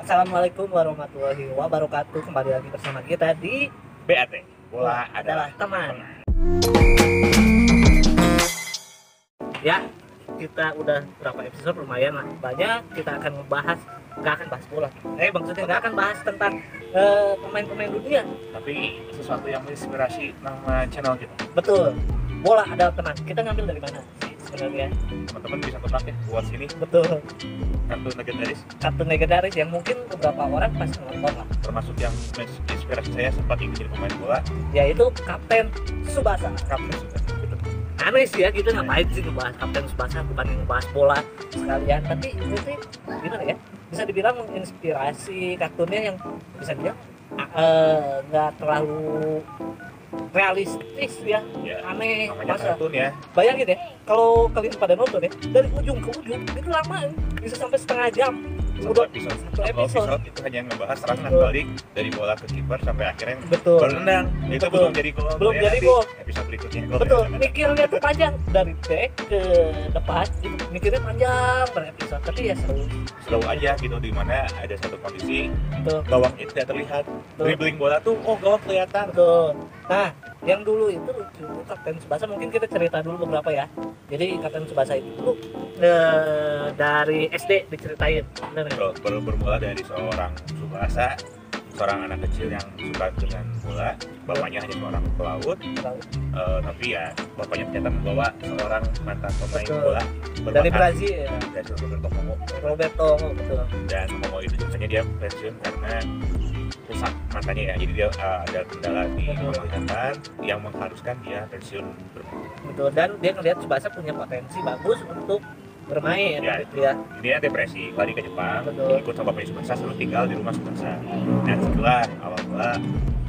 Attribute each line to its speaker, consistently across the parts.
Speaker 1: Assalamualaikum warahmatullahi wabarakatuh. Kembali lagi bersama kita di
Speaker 2: BAT, bola adalah
Speaker 1: teman. Ya, kita udah berapa episode lumayan lah. Banyak kita akan membahas, nggak akan bahas bola. Maksudnya nggak akan bahas tentang pemain-pemain dunia.
Speaker 2: tapi sesuatu yang menginspirasi nama channel kita.
Speaker 1: Betul. Bola adalah teman. Kita ngambil dari mana sih sebenarnya?
Speaker 2: Teman-teman bisa kontak ya buat sini
Speaker 1: Betul.
Speaker 2: kartu legendaris,
Speaker 1: Kartu legendaris yang mungkin beberapa orang pasti nonton lah.
Speaker 2: termasuk yang menginspirasi saya sempat ingin jadi pemain bola.
Speaker 1: Yaitu Kapten Tsubasa.
Speaker 2: Kapten sudah betul.
Speaker 1: Aneh sih ya, kita ngapain sih ngebahas Kapten Tsubasa, bukan ngebahas bola sekalian. Tapi ini gimana ya, bisa dibilang menginspirasi. Kartunnya yang bisa dibilang nggak terlalu realistis ya,
Speaker 2: Ya,
Speaker 1: aneh.
Speaker 2: namanya
Speaker 1: Masa
Speaker 2: kartun ya.
Speaker 1: bayangin ya, kalau kalian pada nonton ya, dari ujung ke ujung itu lama, bisa sampai setengah jam.
Speaker 2: Satu
Speaker 1: Udah
Speaker 2: episode
Speaker 1: episode.
Speaker 2: itu hanya ngebahas serangan
Speaker 1: Betul.
Speaker 2: balik dari bola ke kiper sampai akhirnya
Speaker 1: Betul.
Speaker 2: baru nendang. Itu
Speaker 1: Betul.
Speaker 2: belum jadi gol.
Speaker 1: Belum
Speaker 2: Ya,
Speaker 1: jadi
Speaker 2: nanti
Speaker 1: gol.
Speaker 2: Episode berikutnya gol.
Speaker 1: Betul,
Speaker 2: Ya,
Speaker 1: mikirnya tuh panjang dari back ke depan, itu mikirnya panjang per episode. Tapi ya seru.
Speaker 2: seru aja gitu, di mana ada satu kondisi
Speaker 1: Betul.
Speaker 2: gawangnya tidak terlihat. Dribbling bola tuh gawang kelihatan.
Speaker 1: Betul. Nah, yang dulu itu lucu itu Kapten Tsubasa, mungkin kita cerita dulu beberapa ya. Jadi Kapten Tsubasa itu dulu dari SD diceritain, bener nggak?
Speaker 2: Baru bermula dari seorang Tsubasa, seorang anak kecil yang suka dengan bola. Bapaknya hanya seorang pelaut, tapi ya bapaknya ternyata membawa seorang mantan pemain
Speaker 1: Betul.
Speaker 2: bola
Speaker 1: Dari
Speaker 2: berbakat
Speaker 1: Brazil ya,
Speaker 2: dari Roberto Momo.
Speaker 1: Roberto, betul.
Speaker 2: Dan Momo itu biasanya dia pensiun karena rusak matanya ya, jadi dia ada kendala di
Speaker 1: Betul.
Speaker 2: penglihatan yang mengharuskan dia pensiun
Speaker 1: Betul, dan dia ngelihat Tsubasa punya potensi bagus untuk bermain
Speaker 2: Ya.
Speaker 1: gitu ya.
Speaker 2: dia depresi, lari ke Jepang,
Speaker 1: Betul.
Speaker 2: ikut sama bapaknya Tsubasa, selalu tinggal di rumah Tsubasa. Dan setelah awal mula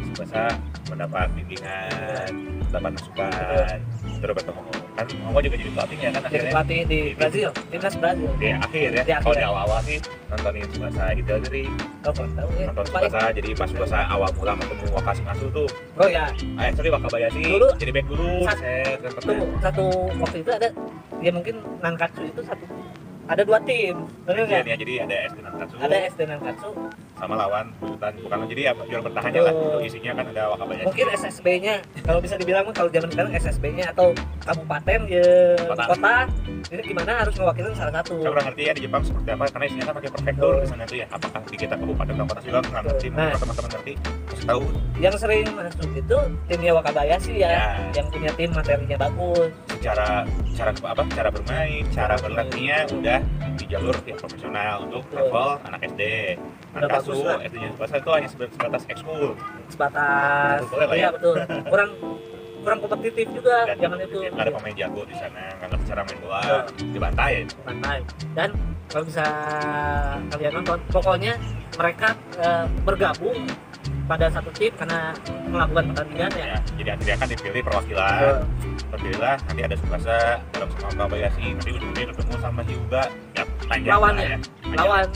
Speaker 2: Tsubasa mendapat bimbingan, mendapat masukan, terus bertemu kan Momo juga jadi pelatihnya kan
Speaker 1: Jadi
Speaker 2: akhirnya
Speaker 1: pelatih di Brazil, timnas Brazil.
Speaker 2: di akhir ya.
Speaker 1: Di akhir.
Speaker 2: Kalau di awal-awal sih nontonin Tsubasa gitu, jadi
Speaker 1: Oh, kurang tahu ya.
Speaker 2: nonton
Speaker 1: Paling-
Speaker 2: Tsubasa, jadi pas Tsubasa awal mula ketemu Wakashimasu tuh,
Speaker 1: Oh ya,
Speaker 2: sorry Wakabayashi,
Speaker 1: Dulu,
Speaker 2: jadi back dulu, set, dan pernah.
Speaker 1: satu waktu itu ada, ya mungkin Nankatsu itu ada dua tim, bener
Speaker 2: Iya,
Speaker 1: nggak?
Speaker 2: jadi ada SD Nankatsu
Speaker 1: Ada SD Nankatsu,
Speaker 2: sama lawan Butan, bukan jadi ya juara bertahannya lah.
Speaker 1: Betul.
Speaker 2: Itu isinya kan ada Wakabayashi.
Speaker 1: mungkin SSB-nya, kalau bisa dibilang mah kalau zaman sekarang SSB-nya atau kabupaten ya, kota, ini gimana harus mewakilin salah satu.
Speaker 2: Saya kurang ngerti ya di Jepang seperti apa, karena isinya kan pakai prefektur di sana tuh ya. Apakah di kita kabupaten atau kota juga nggak ngerti.
Speaker 1: Nah.
Speaker 2: Kalau teman-teman ngerti kasih tahu.
Speaker 1: Yang sering masuk itu timnya Wakabayashi ya,
Speaker 2: Ya.
Speaker 1: yang punya tim materinya bagus.
Speaker 2: Cara bermain, cara berlatihnya udah di jalur yang profesional untuk
Speaker 1: Betul.
Speaker 2: level anak SD.
Speaker 1: Udah
Speaker 2: Nankatsu,
Speaker 1: bagus lah.
Speaker 2: SD-nya Tsubasa itu hanya sebatas ekskul.
Speaker 1: Sebatas,
Speaker 2: Boleh lah ya.
Speaker 1: iya betul, kurang kompetitif juga
Speaker 2: Dan
Speaker 1: zaman itu.
Speaker 2: nggak ada pemain jago di sana, nggak ngerti cara main bola,
Speaker 1: Betul.
Speaker 2: dibantai.
Speaker 1: Santai. Dan kalau bisa kalian nonton, pokoknya mereka bergabung pada satu tim karena melakukan pertandingan ya.
Speaker 2: Ya, jadi akhirnya kan dipilih perwakilan. Terpilihlah, nanti ada Tsubasa bareng sama Wakabayashi, nanti ujungnya ketemu sama Hyuga. Ya, panjang
Speaker 1: Lawannya.
Speaker 2: lah ya. Panjang.
Speaker 1: Lawan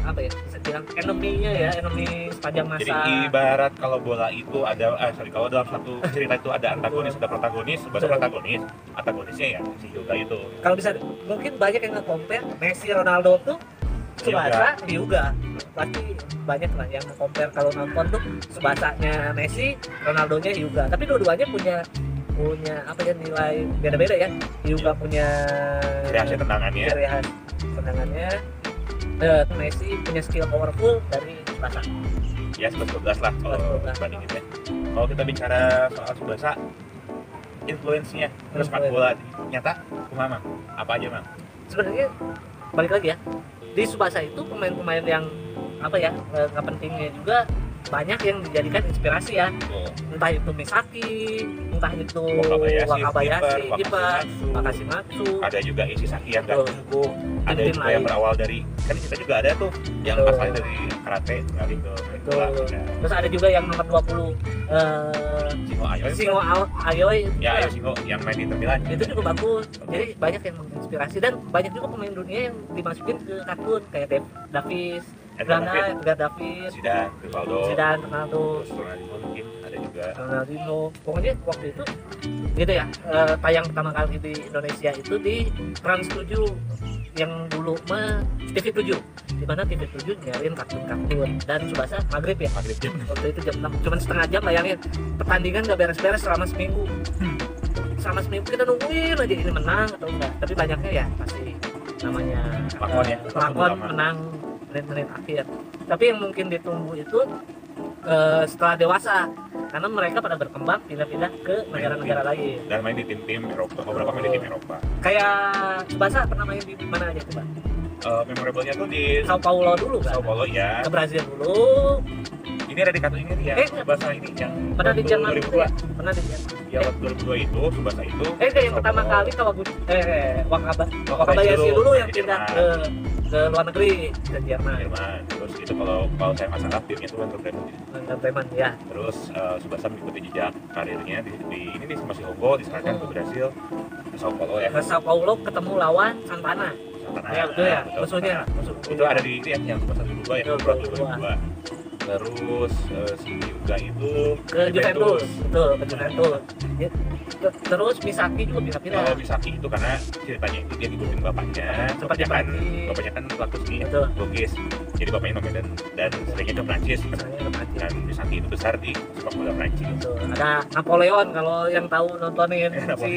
Speaker 1: apa ya, bisa bilang enemy-nya ya, enemy sepanjang masa.
Speaker 2: Jadi ibarat kalau bola itu ada, kalau dalam satu cerita itu ada antagonis, ada protagonis, Tsubasa
Speaker 1: Betul.
Speaker 2: protagonis, antagonisnya ya si Hyuga itu.
Speaker 1: Kalau bisa mungkin banyak yang nge-compare Messi, Ronaldo tuh Tsubasa, Hyuga. Pasti banyak lah yang nge-compare kalau nonton tuh Tsubasanya Messi, Ronaldonya Hyuga. Tapi dua-duanya punya apa ya, nilai beda-beda ya. Hyuga punya
Speaker 2: Ciri khasnya tendangannya.
Speaker 1: ciri khas tendangannya. Messi punya skill powerful dari Tsubasa.
Speaker 2: Ya 11-12 lah kalau
Speaker 1: 11-12.
Speaker 2: bandinginnya. Kalau kita bicara soal Tsubasa, influence-nya terus sepak bola nyata kumama apa aja Mang?
Speaker 1: Sebenarnya balik lagi ya, di Tsubasa itu pemain-pemain yang apa ya, nggak pentingnya juga banyak yang dijadikan inspirasi ya. Entah itu Misaki, entah itu Wakabayashi, kiper, Wakashimatsu.
Speaker 2: Ada juga Ishizaki yang
Speaker 1: Betul.
Speaker 2: gak jago, ada
Speaker 1: Tim-tim
Speaker 2: juga yang
Speaker 1: lain.
Speaker 2: berawal dari, kan kita juga ada tuh yang
Speaker 1: Betul.
Speaker 2: asalnya dari karate ngalih ke main bola.
Speaker 1: Betul. Terus ada juga yang nomor 20
Speaker 2: Singo Ayoy,
Speaker 1: Singo Ayoy
Speaker 2: ya Ayo Singo yang main di Inter Milan.
Speaker 1: itu juga bagus. Jadi banyak yang menginspirasi dan banyak juga pemain dunia yang dimasukin ke kartun kayak Davis, Edgar David,
Speaker 2: Zidane, Rivaldo,
Speaker 1: Ronaldo,
Speaker 2: terus Ronaldinho mungkin ada juga.
Speaker 1: Ronaldinho. Pokoknya waktu itu gitu ya, tayang pertama kali di Indonesia itu di Trans 7 yang dulu mah TV 7, di mana TV 7 nyariin kartun-kartun dan Tsubasa maghrib ya.
Speaker 2: Maghrib jam.
Speaker 1: Waktu itu jam 6, cuman setengah jam, bayangin pertandingan gak beres-beres selama seminggu. Selama seminggu kita nungguin aja ini menang atau enggak, tapi banyaknya ya pasti namanya
Speaker 2: Lakon ya,
Speaker 1: lakon menang menit-menit akhir. Tapi yang mungkin ditunggu itu setelah dewasa, karena mereka pada berkembang pindah-pindah ke negara-negara lain.
Speaker 2: Dan main di tim-tim Eropa, beberapa main di tim Eropa.
Speaker 1: Kayak Tsubasa pernah main di mana aja coba?
Speaker 2: Memorable-nya tuh di
Speaker 1: Sao Paulo dulu kan?
Speaker 2: Sao Paulo ya.
Speaker 1: Ke Brazil dulu.
Speaker 2: Ini ada di kartu ini ya, Tsubasa ini yang
Speaker 1: Pernah di
Speaker 2: waktu
Speaker 1: Jerman
Speaker 2: 2002.
Speaker 1: juga ya? Pernah di Jerman.
Speaker 2: Ya waktu 2002 itu Tsubasa itu.
Speaker 1: Yang
Speaker 2: Sao
Speaker 1: pertama
Speaker 2: Paulo.
Speaker 1: kali Wakabayashi dulu yang pindah ke luar negeri, ke Jerman.
Speaker 2: Terus itu kalau saya nggak salah timnya itu Werder Bremen.
Speaker 1: Ke Bremen ya.
Speaker 2: Terus Tsubasa mengikuti jejak karirnya di ini nih masih Hongo diserahkan ke Brasil, ke Sao Paulo ya.
Speaker 1: Ke Sao Paulo ketemu lawan Santana.
Speaker 2: Santana.
Speaker 1: Ya betul ya.
Speaker 2: Betul,
Speaker 1: Musuhnya.
Speaker 2: Santana. Itu ada di ini yang Tsubasa 2002 ya,
Speaker 1: Betul,
Speaker 2: Pro
Speaker 1: 2002.
Speaker 2: 2002. Terus si Hyuga itu
Speaker 1: Ke Juventus. Betul, ke Juventus. Ya, terus Misaki juga pindah-pindah.
Speaker 2: Kalau Misaki itu karena ceritanya itu dia ngikutin bapaknya.
Speaker 1: Seperti
Speaker 2: Bapaknya kan pelaku seni ya,
Speaker 1: Betul.
Speaker 2: lukis. Jadi bapaknya nomaden dan seringnya ke Prancis.
Speaker 1: Misalnya ke Prancis.
Speaker 2: Dan Misaki itu besar di sepak bola Prancis.
Speaker 1: Betul. Ada Napoleon kalau yang tahu nontonin si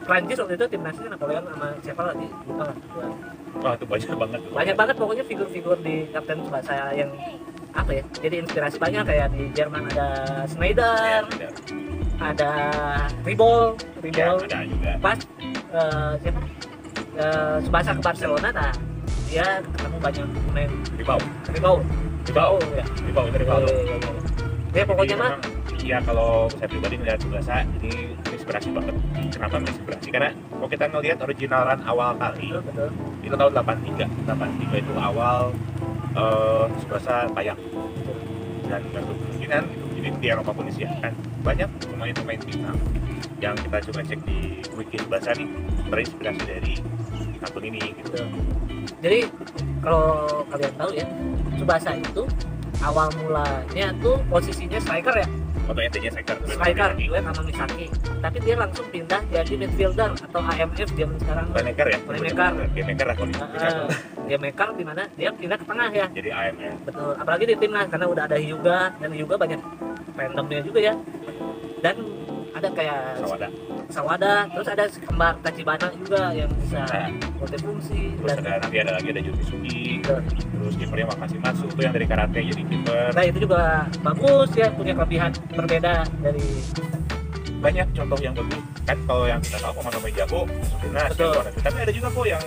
Speaker 1: Prancis waktu itu timnasnya Napoleon sama siapa lagi lupa lah.
Speaker 2: Wah itu banyak banget.
Speaker 1: Banyak banget pokoknya figur-figur di Kapten Tsubasa yang apa ya, jadi inspirasi banyak. Kayak di Jerman ada Schneider,
Speaker 2: Ya,
Speaker 1: ada Ribol
Speaker 2: ada juga.
Speaker 1: pas siapa Tsubasa ke Barcelona, nah dia ketemu banyak pemain
Speaker 2: Ribau
Speaker 1: Ribau ya.
Speaker 2: itu Ribau.
Speaker 1: Dia pokoknya mah
Speaker 2: ya kalau saya pribadi melihat Tsubasa ini inspirasi banget. Kenapa inspirasi? Karena kalau kita ngelihat originalan awal kali
Speaker 1: betul.
Speaker 2: itu tahun 83 itu awal Tsubasa tayang dan bentuk kemungkinan gitu. Jadi di Eropa pun disiapkan banyak pemain-pemain bintang yang kita coba cek di wiki Tsubasa nih terinspirasi dari kartun ini gitu.
Speaker 1: Betul. Jadi kalau kalian tahu ya, Tsubasa itu awal mulanya tuh posisinya striker ya,
Speaker 2: Atau ente-nya striker
Speaker 1: duet sama Misaki. Tapi dia langsung pindah jadi midfielder atau AMF zaman sekarang.
Speaker 2: playmaker ya, playmaker lah kalau di
Speaker 1: Dia maker di mana dia pindah ke tengah ya.
Speaker 2: jadi AMF.
Speaker 1: Betul. Apalagi di timnas karena udah ada Hyuga, dan Hyuga banyak fandomnya juga ya. Dan ada kayak Sawada, terus ada si kembar Tachibana juga yang bisa multifungsi.
Speaker 2: Terus
Speaker 1: Dan
Speaker 2: ada lagi ada Jutsuki,
Speaker 1: Betul.
Speaker 2: terus kipernya Makashimatsu tuh yang dari karate jadi kiper.
Speaker 1: Nah itu juga bagus ya, punya kelebihan berbeda dari
Speaker 2: Banyak contoh yang bagus kan. Kalau yang kita tahu pemain jago masuk timnas,
Speaker 1: Betul.
Speaker 2: tapi ada juga kok yang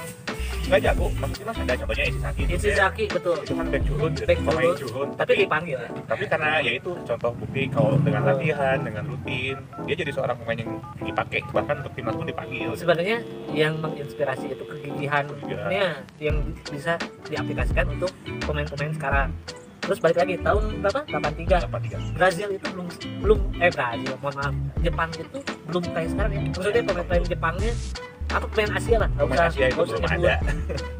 Speaker 2: nggak jago masuk timnas. Ada contohnya Ishizaki,
Speaker 1: Ishizaki, betul.
Speaker 2: itu kan back curun,
Speaker 1: Back
Speaker 2: pemain
Speaker 1: curun,
Speaker 2: curun,
Speaker 1: tapi dipanggil.
Speaker 2: tapi karena ya itu contoh bukti kalau dengan latihan, dengan rutin dia jadi seorang pemain yang dipakai, bahkan untuk timnas pun dipanggil.
Speaker 1: Sebenarnya yang menginspirasi itu kegigihannya yang bisa diaplikasikan untuk pemain-pemain sekarang. Terus balik lagi tahun berapa? 83. Brazil itu belum Brazil, mohon maaf. Jepang itu belum kayak sekarang ya. Maksudnya pemain-pemain Jepangnya apa, pemain Asia lah.
Speaker 2: Pemain Asia itu belum ada.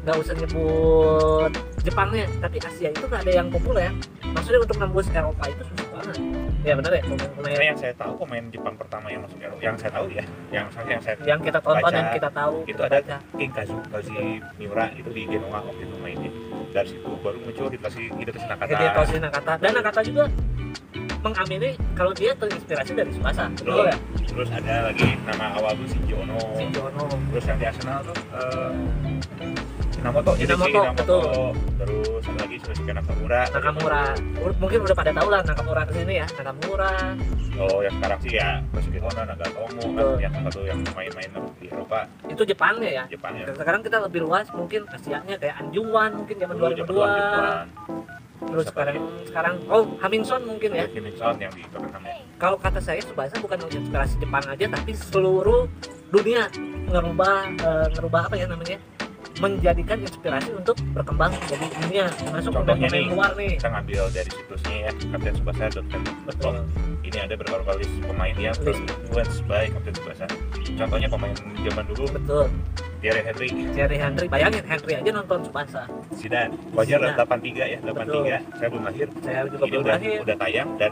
Speaker 1: Nggak usah nyebut Jepangnya, tapi Asia itu nggak ada yang populer. Maksudnya untuk nembus Eropa itu susah banget. Ya benar ya, pemain-pemain
Speaker 2: Karena yang saya tahu pemain Jepang pertama yang masuk Eropa, yang saya tahu ya,
Speaker 1: yang kita tonton
Speaker 2: baca,
Speaker 1: dan kita tahu
Speaker 2: itu ada King Kazuki Miura itu di Genoa waktu itu mainnya. Dari situ baru muncul Hidetoshi Nakata.
Speaker 1: Dan Nakata juga mengamini kalau dia terinspirasi dari Tsubasa. Betul ya?
Speaker 2: Terus ada lagi nama awal tuh Shinji Ono. Terus yang di Arsenal tuh Inamoto,
Speaker 1: betul.
Speaker 2: Terus ada lagi Shosuke Nakamura.
Speaker 1: Mungkin udah pada tahu lah Nakamura kesini ya. Nakamura.
Speaker 2: Oh yang sekarang sih ya Kosuke Hona, Nagatomo kan yang satu yang main-main di Eropa.
Speaker 1: Itu Jepangnya ya.
Speaker 2: Jepangnya.
Speaker 1: Sekarang kita lebih luas mungkin Asianya kayak Anjungwan mungkin zaman 2002. Terus sekarang Haminson mungkin ya.
Speaker 2: Haminson yang di Tottenham ya.
Speaker 1: Kalau kata saya Tsubasa bukan menginspirasi Jepang aja, tapi seluruh dunia ngerubah apa ya namanya, menjadikan inspirasi untuk berkembang jadi dunia, masuk pemain luar nih.
Speaker 2: Kita ngambil dari situsnya ya, kaptensubasa.com. Ini ada beberapa list pemain yang influenced by Kapten Tsubasa. Contohnya pemain zaman dulu.
Speaker 1: Betul. Thierry Henry, bayangin Henry aja nonton Tsubasa.
Speaker 2: Zidane, wajar
Speaker 1: Zidane.
Speaker 2: 83 ya, 83. Saya belum lahir.
Speaker 1: Saya juga
Speaker 2: Ini
Speaker 1: belum lahir.
Speaker 2: udah tayang dan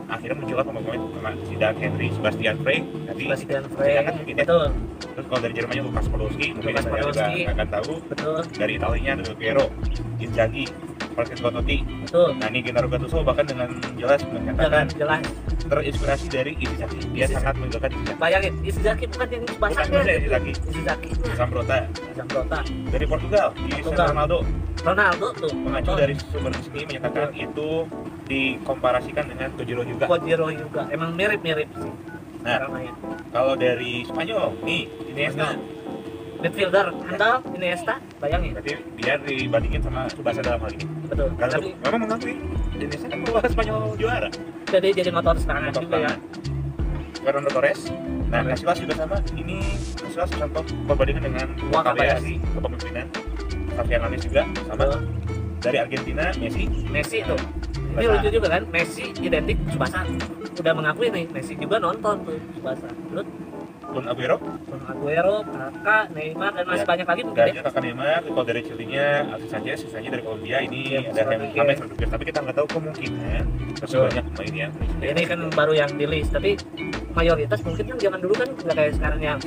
Speaker 2: akhirnya muncullah pemain sama Zidane, Henry, Sebastian Frey. Tapi
Speaker 1: Sebastian Frey,
Speaker 2: kan mungkin ya.
Speaker 1: betul,
Speaker 2: Terus kalau dari Jermannya Lukas Podolski, mungkin
Speaker 1: Lukas
Speaker 2: saya juga
Speaker 1: Podolski.
Speaker 2: akan tahu.
Speaker 1: betul,
Speaker 2: Dari Italinya ada Del Piero, Inzaghi, Francesco Totti.
Speaker 1: betul.
Speaker 2: Nah ini Gennaro Gattuso bahkan dengan jelas
Speaker 1: Jangan
Speaker 2: menyatakan
Speaker 1: jelas.
Speaker 2: terinspirasi dari Ishizaki. Dia
Speaker 1: Ishizaki.
Speaker 2: sangat menggunakan Ishizaki.
Speaker 1: Bayangin, Ishizaki bukan yang
Speaker 2: Bukan
Speaker 1: Tsubasanya.
Speaker 2: saja Ishizaki,
Speaker 1: Ishizaki,
Speaker 2: Zambrota.
Speaker 1: Zambrota,
Speaker 2: Dari Portugal, Cristiano Ronaldo
Speaker 1: Ronaldo tuh.
Speaker 2: mengacu dari sumber resmi menyatakan itu dikomparasikan dengan Kojiro Hyuga.
Speaker 1: Kojiro juga, emang mirip-mirip sih.
Speaker 2: Nah,
Speaker 1: Namanya.
Speaker 2: kalau dari Spanyol, nih Iniesta.
Speaker 1: Midfielder handal Iniesta, bayangin.
Speaker 2: Berarti dia dibandingin sama Tsubasa dalam hal ini.
Speaker 1: Betul.
Speaker 2: Karena
Speaker 1: Tapi
Speaker 2: memang mengakui Iniesta kan membawa Spanyol juara.
Speaker 1: jadi motor serangan
Speaker 2: Motor
Speaker 1: juga ya.
Speaker 2: Fernando Torres. Nah,
Speaker 1: Torres.
Speaker 2: Casillas juga sama. Ini Casillas contoh perbandingan dengan
Speaker 1: Wakabayashi.
Speaker 2: kepemimpinan. Xavi Hernandez juga sama.
Speaker 1: Betul.
Speaker 2: Dari Argentina, Messi.
Speaker 1: Messi tuh. Ini
Speaker 2: Tsubasa.
Speaker 1: lucu juga kan, Messi identik Tsubasa. Udah mengakui nih, Messi juga nonton tuh Tsubasa. Terus
Speaker 2: Kun Aguero.
Speaker 1: Kun Aguero, Kakak, Neymar, dan masih
Speaker 2: Ya.
Speaker 1: banyak lagi mungkin
Speaker 2: Dan
Speaker 1: ya.
Speaker 2: juga kakak Neymar, kalau dari Chile-nya Alexis Sanchez, sisanya dari Kolombia ini
Speaker 1: Iya,
Speaker 2: ada
Speaker 1: Rodriguez.
Speaker 2: James Rodriguez. Tapi kita nggak tahu kemungkinan masih
Speaker 1: Betul.
Speaker 2: banyak pemain yang
Speaker 1: Ini kan baru yang di list, tapi mayoritas mungkin kan zaman dulu kan nggak kayak sekarang yang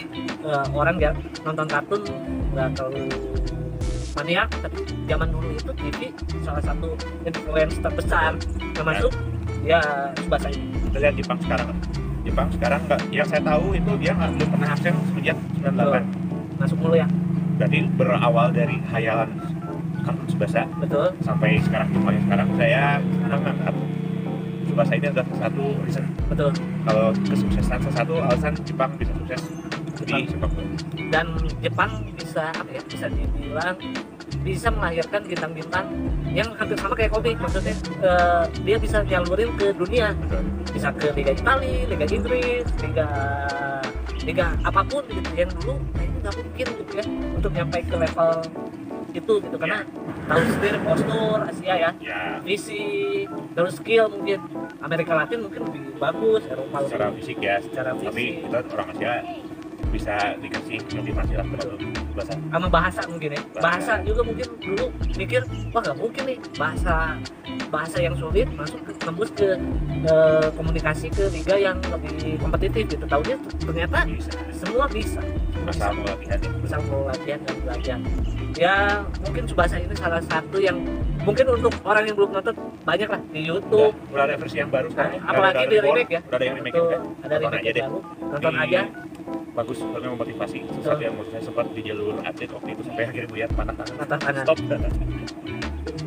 Speaker 1: orang ya nonton kartun nggak terlalu maniak, tapi zaman dulu itu TV salah satu influence terbesar yang masuk ya Tsubasa ini.
Speaker 2: kita lihat Jepang sekarang. Jepang sekarang nggak, yang saya tahu itu dia belum pernah absen semenjak 98.
Speaker 1: Masuk mulu ya,
Speaker 2: Berarti berawal dari hayalan kartun Tsubasa
Speaker 1: betul.
Speaker 2: sampai sekarang Jepang yang sekarang saya menganggap Tsubasa ini adalah satu reason
Speaker 1: Betul.
Speaker 2: kalau kesuksesan satu alasan Jepang bisa sukses di sepak bola.
Speaker 1: Dan Jepang bisa apa ya, bisa dibilang bisa melahirkan bintang-bintang yang hampir sama kayak komik, maksudnya dia bisa nyalurin ke dunia,
Speaker 2: Betul.
Speaker 1: bisa ke Liga Italia, Liga Inggris, Liga apapun gitu. Yang dulu kayaknya nggak mungkin gitu ya untuk nyampe ke level itu gitu, karena tahu sendiri postur Asia ya,
Speaker 2: Ya,
Speaker 1: visi, terus skill mungkin Amerika Latin mungkin lebih bagus, Eropa
Speaker 2: secara
Speaker 1: lebih
Speaker 2: fisik ya,
Speaker 1: secara
Speaker 2: tapi
Speaker 1: fisik,
Speaker 2: kita orang Asia bisa dikasih motivasi lah untuk Tsubasa.
Speaker 1: sama bahasa mungkin ya, bahasa juga mungkin dulu mikir wah nggak mungkin nih bahasa yang sulit masuk ke tembus ke komunikasi ke liga yang lebih kompetitif gitu. Tahunya ternyata
Speaker 2: Bisa
Speaker 1: semua bisa
Speaker 2: asal mau latihan ya.
Speaker 1: bisa mau latihan dan belajar ya. Mungkin Tsubasa ini salah satu yang mungkin untuk orang yang belum nonton banyak lah di YouTube.
Speaker 2: Udah ada versi yang baru sekarang.
Speaker 1: Apalagi
Speaker 2: Udah
Speaker 1: di
Speaker 2: ada
Speaker 1: remake ya.
Speaker 2: Udah ada yang remake
Speaker 1: Betul,
Speaker 2: juga.
Speaker 1: ada
Speaker 2: Nonton
Speaker 1: remake
Speaker 2: aja deh.
Speaker 1: baru, nonton
Speaker 2: Di-
Speaker 1: aja.
Speaker 2: Bagus, karena memotivasi. Sesuatu yang menurut saya sempat di jalur atlet waktu itu sampai akhirnya gue lihat patah tangan.
Speaker 1: Patah tangan.
Speaker 2: Stop.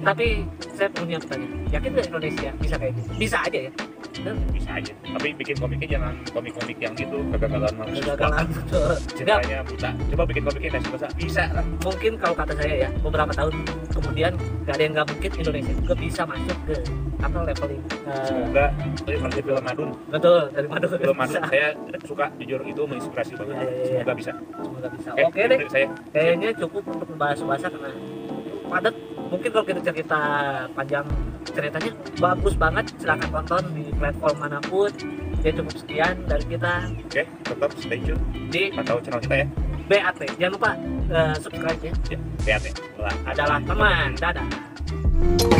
Speaker 1: Tapi saya punya pertanyaan, yakin nggak Indonesia bisa kayak gitu? Bisa aja ya. Dan
Speaker 2: Bisa aja. Tapi bikin komiknya jangan komik-komik yang gitu kegagalan manusia.
Speaker 1: kegagalan betul. Nggak,
Speaker 2: Ceritanya buta. Coba bikin komiknya dari Tsubasa. Bisa lah.
Speaker 1: mungkin kalau kata saya ya beberapa tahun kemudian nggak ada yang nggak mungkin Indonesia juga bisa masuk ke apa level ini.
Speaker 2: Semoga dari versi film Madun.
Speaker 1: Betul, dari Madura
Speaker 2: Film Madun
Speaker 1: bisa.
Speaker 2: saya suka, jujur itu menginspirasi banget.
Speaker 1: Iya, iya, iya.
Speaker 2: Semoga bisa.
Speaker 1: Semoga bisa.
Speaker 2: Oke,
Speaker 1: Oke
Speaker 2: itu
Speaker 1: deh,
Speaker 2: dari saya.
Speaker 1: kayaknya cukup untuk membahas bahasa karena padat. Mungkin kalau kita cerita panjang ceritanya bagus banget, silahkan tonton di platform manapun. Ya cukup sekian dari kita
Speaker 2: Oke, tetap stay tune.
Speaker 1: di
Speaker 2: Pantau channel kita ya.
Speaker 1: BAT. Jangan lupa subscribe ya.
Speaker 2: Ya, lihat ya.
Speaker 1: Adalah teman. Dadah.